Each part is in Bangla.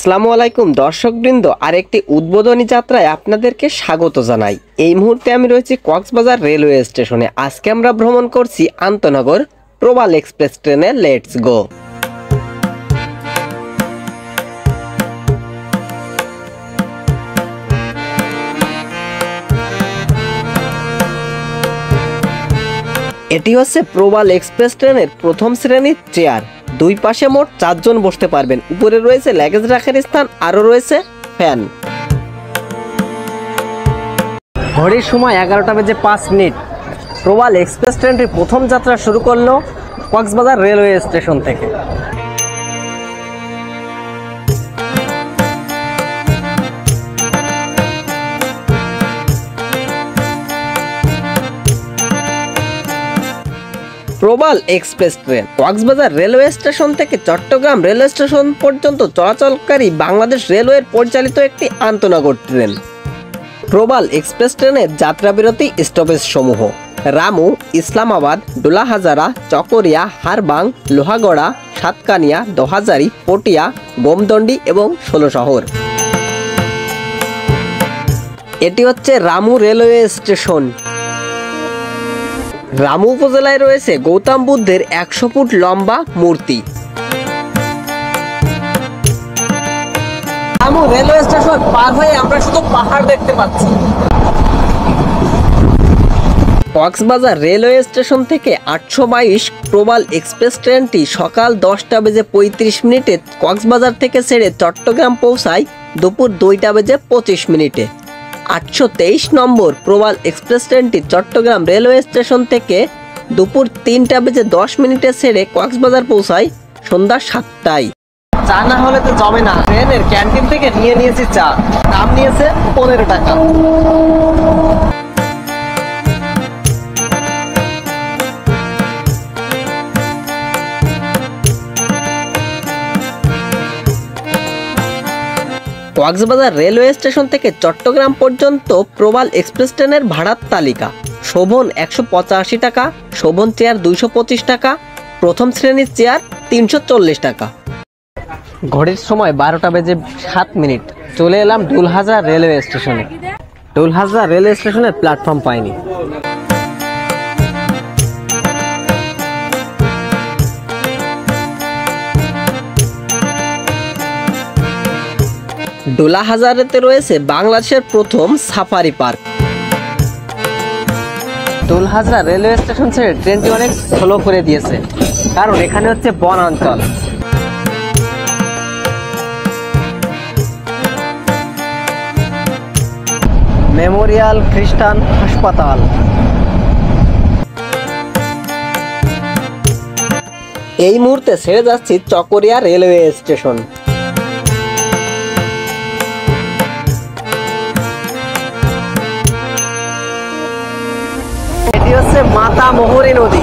আসসালামু আলাইকুম দর্শকবৃন্দ, আরেকটি উদ্বোধনী যাত্রায় আপনাদেরকে স্বাগত জানাই। এই মুহূর্তে আমি রয়েছি কক্সবাজার রেলওয়ে স্টেশনে। আজকে আমরা ভ্রমণ করছি আন্তনগর প্রবাল এক্সপ্রেস ট্রেনে। Let's go. এটি হচ্ছে প্রবাল এক্সপ্রেস ট্রেনের প্রথম শ্রেণীর চেয়ার। দুই পাশে মোট 4 জন বসতে পারবেন। উপরে রয়েছে লাগেজ রাখার স্থান, আরও রয়েছে ফ্যান। ঘড়ির সময় 11:05। প্রবাল এক্সপ্রেস ট্রেনটি প্রথম যাত্রা শুরু করলো কক্সবাজার রেলওয়ে স্টেশন থেকে। Probal express train Cox's Bazar railway station থেকে চট্টগ্রাম রেলওয়ে স্টেশন পর্যন্ত চলাচলকারী বাংলাদেশ রেলওয়ের পরিচালিত একটি আন্তনগর ট্রেন। প্রবাল এক্সপ্রেস ট্রেনের যাত্রাবিরতি স্টপেজ সমূহ: রামু, ইসলামাবাদ, ডোলাহাজারা, চকরিয়া, হারবাং, লোহাগড়া, সাতকানিয়া, দোহাজারি, পটিয়া, গোমদন্ডি এবং 16 শহর। এটি হচ্ছে রামু রেলওয়ে স্টেশন। রামু উপজেলায় রয়েছে গৌতম বুদ্ধের 100 ফুট লম্বা মূর্তি। রামু রেলওয়ে স্টেশন পার হয়ে আমরা শুধু পাহাড় দেখতে পাচ্ছি। কক্সবাজার রেলওয়ে স্টেশন থেকে 822 প্রবাল এক্সপ্রেস ট্রেনটি সকাল 10:35 কক্সবাজার থেকে ছেড়ে চট্টগ্রাম পৌঁছায় দুপুর 2:25। 823 নম্বর প্রবাল এক্সপ্রেস ট্রেনটি চট্টগ্রাম রেলওয়ে স্টেশন থেকে দুপুর 3:10 ছেড়ে কক্সবাজার পৌঁছায় সন্ধ্যা 7টায়। চা না হলে তো জমে না। ট্রেনের ক্যান্টিন থেকে নিয়ে নিয়েছি চা, দাম নিয়েছে 15 টাকা। কক্সবাজার রেলওয়ে স্টেশন থেকে চট্টগ্রাম পর্যন্ত প্রবাল এক্সপ্রেস ট্রেনের ভাড়ার তালিকা: শোভন 185 টাকা, শোভন চেয়ার 225 টাকা, প্রথম শ্রেণীর চেয়ার 340 টাকা। ঘড়ির সময় 12:07। চলে এলাম ডুলহাজার রেলওয়ে স্টেশনে। ডুলহাজার রেলওয়ে স্টেশনের প্ল্যাটফর্ম পাইনি। ডোলাহাজারেতে রয়েছে বাংলাদেশের প্রথম সাফারি পার্ক। ডোলাহাজারা রেলওয়ে স্টেশন ছেড়ে ট্রেনটি অনেক স্লো করে দিয়েছে, কারণ এখানে হচ্ছে বনাঞ্চল। মেমোরিয়াল খ্রিস্টান হাসপাতাল। এই মুহূর্তে ছেড়ে যাচ্ছি চকরিয়া রেলওয়ে স্টেশন। এটি হচ্ছে মাতামুহুরী নদী।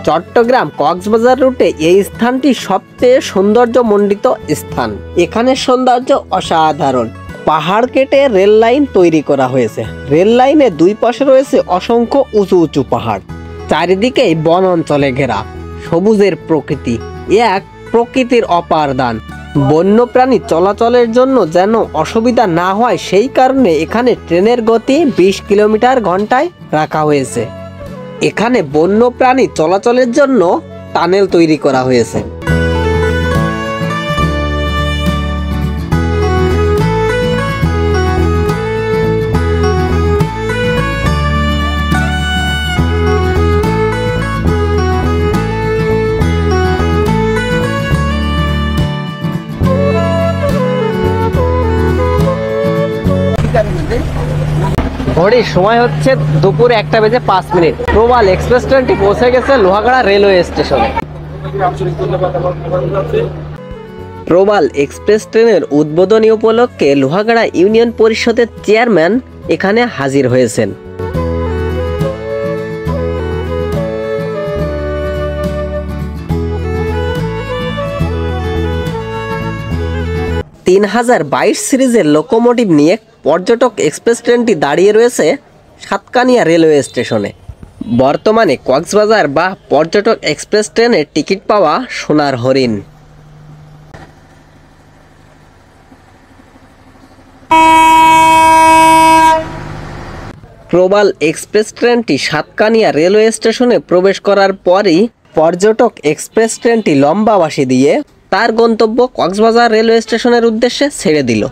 চট্টগ্রাম কক্সবাজার রুটে এই স্থানটি সবচেয়ে সৌন্দর্যমণ্ডিত স্থান। এখানে সৌন্দর্য অসাধারণ। পাহাড় কেটে রেল লাইন তৈরি করা হয়েছে। রেল লাইনের দুই পাশে রয়েছে অসংখ্য উঁচু উঁচু পাহাড়। চারিদিকেই বন অঞ্চলে ঘেরা সবুজের প্রকৃতি। এক প্রকৃতির অপার দান। বন্যপ্রাণী চলাচলের জন্য যেন অসুবিধা না হয় সেই কারণে এখানে ট্রেনের গতি 20 কিলোমিটার/ঘন্টায় রাখা হয়েছে। এখানে বন্যপ্রাণী চলাচলের জন্য টানেল তৈরি করা হয়েছে। ঘড়ির সময় হচ্ছে দুপুর 1:05। প্রবাল এক্সপ্রেস ট্রেনটি পৌঁছে গেছে লোহাগড়া রেলওয়ে স্টেশনে। প্রবাল এক্সপ্রেস ট্রেনের উদ্বোধনী উপলক্ষে লোহাগড়া ইউনিয়ন পরিষদের চেয়ারম্যান এখানে হাজির হয়েছেন। 3022 সিরিজের লোকোমোটিভ নিয়ে পর্যটক এক্সপ্রেস ট্রেনটি দাঁড়িয়ে রয়েছে সাতকানিয়া রেলওয়ে স্টেশনে। বর্তমানে কক্সবাজার বা পর্যটক এক্সপ্রেস ট্রেনের টিকিট পাওয়া সোনার হরিণ। প্রবাল এক্সপ্রেস ট্রেনটি সাতকানিয়া রেলওয়ে স্টেশনে প্রবেশ করার পরই পর্যটক এক্সপ্রেস ট্রেনটি লম্বা বাঁশি দিয়ে তার গন্তব্য কক্সবাজার রেলওয়ে স্টেশনের উদ্দেশ্যে ছেড়ে দিল।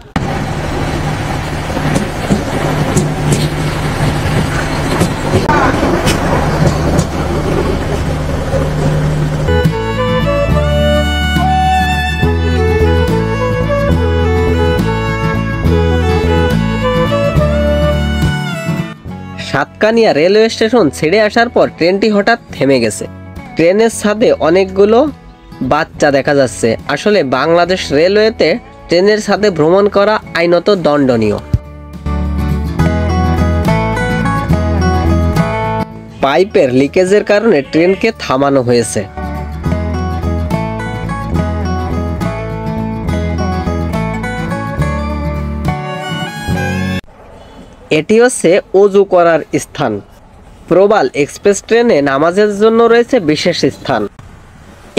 সাতকানিয়া রেলওয়ে স্টেশন ছেড়ে আসার পর ট্রেনটি হঠাৎ থেমে গেছে। ট্রেনের ছাদে অনেকগুলো বাচ্চা দেখা যাচ্ছে। আসলে বাংলাদেশ রেলওয়েতে ট্রেনের ছাদে ভ্রমণ করা আইনত দণ্ডনীয়। পাইপের লিকেজের কারণে ট্রেনকে থামানো হয়েছে। এটি হচ্ছে ওযু করার স্থান। প্রবাল এক্সপ্রেস ট্রেনে নামাজের জন্য রয়েছে বিশেষ স্থান।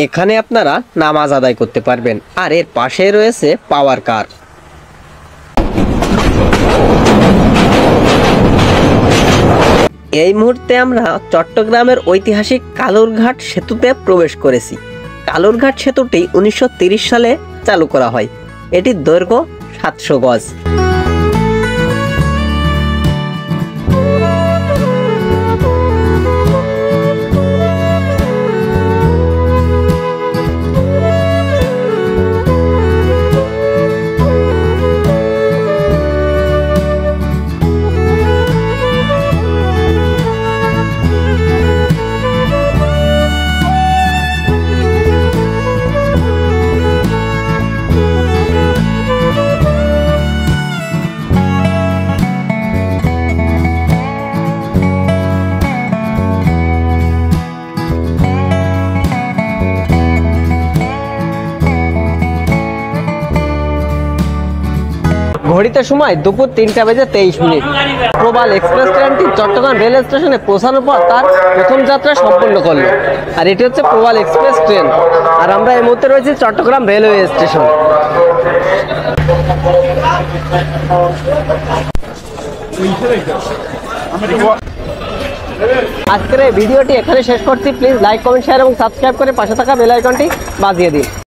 এখানে আপনারা নামাজ আদায় করতে পারবেন। আর এর পাশে রয়েছে পাওয়ার কার। এই মুহূর্তে আমরা চট্টগ্রামের ঐতিহাসিক কালুরঘাট সেতুতে প্রবেশ করেছি। কালুরঘাট সেতুটি 1930 সালে চালু করা হয়। এটির দৈর্ঘ্য 700 গজ। ঘড়িতে সময় দুপুর 3:23। প্রবাল এক্সপ্রেস ট্রেনটি চট্টগ্রাম রেল স্টেশনে পৌঁছানোর পর তার প্রথম যাত্রা সম্পন্ন করলো। আর এটি হচ্ছে প্রবাল এক্সপ্রেস ট্রেন। আর আমরা এই মুহূর্তে রয়েছি চট্টগ্রাম রেলওয়ে স্টেশন। আজকের এই ভিডিওটি এখানে শেষ করছি। প্লিজ লাইক, কমেন্ট, শেয়ার এবং সাবস্ক্রাইব করে পাশে থাকা বেল আইকনটি বাজিয়ে দিন।